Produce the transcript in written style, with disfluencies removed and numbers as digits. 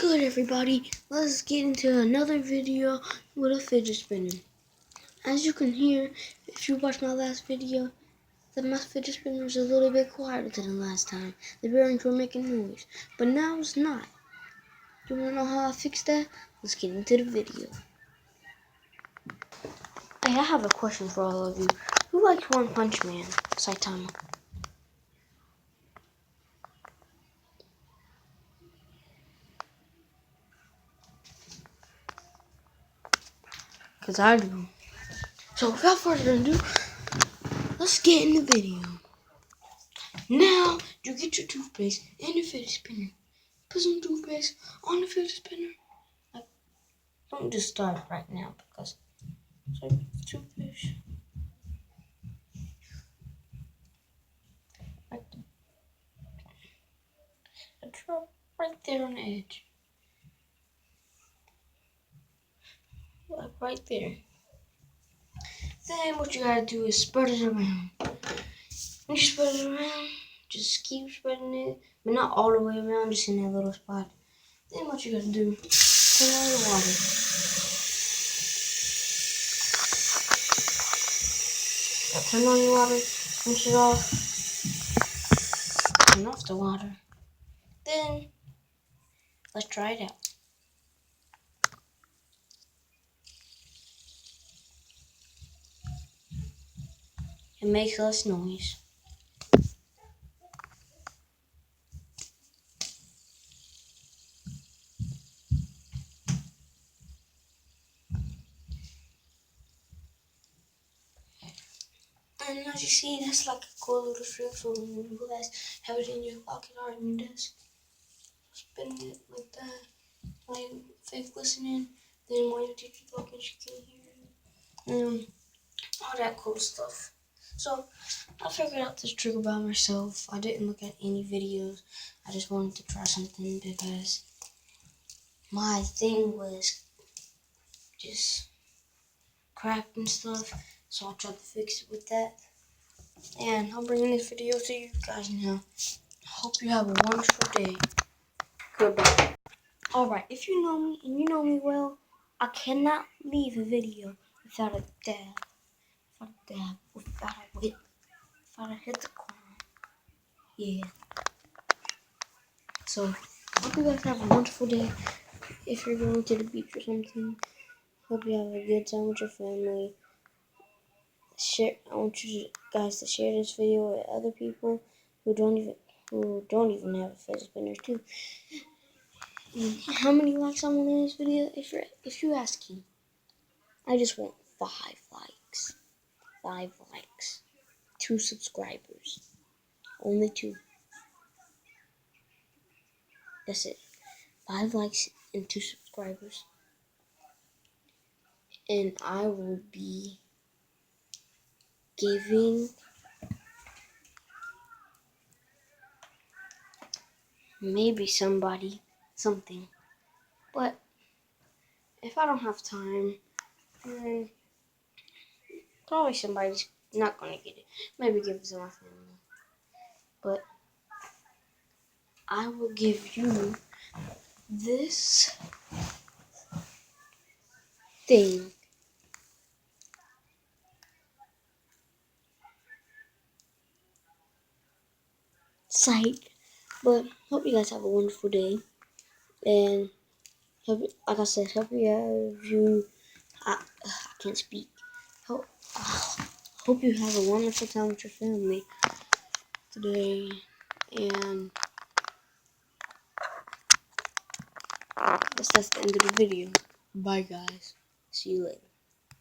Good, everybody, let's get into another video with a fidget spinner. As you can hear, if you watched my last video, that my fidget spinner is a little bit quieter than the last time. The bearings were making noise, but now it's not. You wanna know how I fixed that? Let's get into the video. Hey, I have a question for all of you. Who likes One Punch Man? Saitama. Cause I do. So without further ado, let's get in the video. Now you get your toothpaste and your fidget spinner. Put some toothpaste on the fidget spinner. Don't just start right now because it's like toothpaste. Like the drop right there on the edge. Like right there. Then what you gotta do is spread it around. When you spread it around, just keep spreading it, but not all the way around, just in that little spot. Then what you gotta do, turn on the water. Turn on your water, rinse it off, turn off the water. Then let's try it out. It makes less noise. And as you see, that's like a cool little trick for when you guys have it in your pocket or in your desk. Spin it like that, like fake listening. Then when you take your pocket, you can hear it. All that cool stuff. So I figured out this trick by myself. I didn't look at any videos. I just wanted to try something because my thing was just cracked and stuff. So I tried to fix it with that. And I'm bringing this video to you guys now. Hope you have a wonderful day. Goodbye. Alright, if you know me and you know me well, I cannot leave a video without a dab. Without a whip. Without a hit the corner. Yeah. So, hope you guys have a wonderful day. If you're going to the beach or something, hope you have a good time with your family. I want you guys to share this video with other people who don't even have a fidget spinner too. And how many likes I want in this video? If you're asking, I just want 5 likes. 5 likes. 2 subscribers. Only 2. That's it. 5 likes and 2 subscribers. And I will be giving maybe somebody something. But if I don't have time, then probably somebody's not gonna get it. Maybe give it to my family. But I will give you this thing. Psych. But hope you guys have a wonderful day. And like I said, hope you I can't speak. Hope you have a wonderful time with your family today. And that's the end of the video. Bye guys. See you later.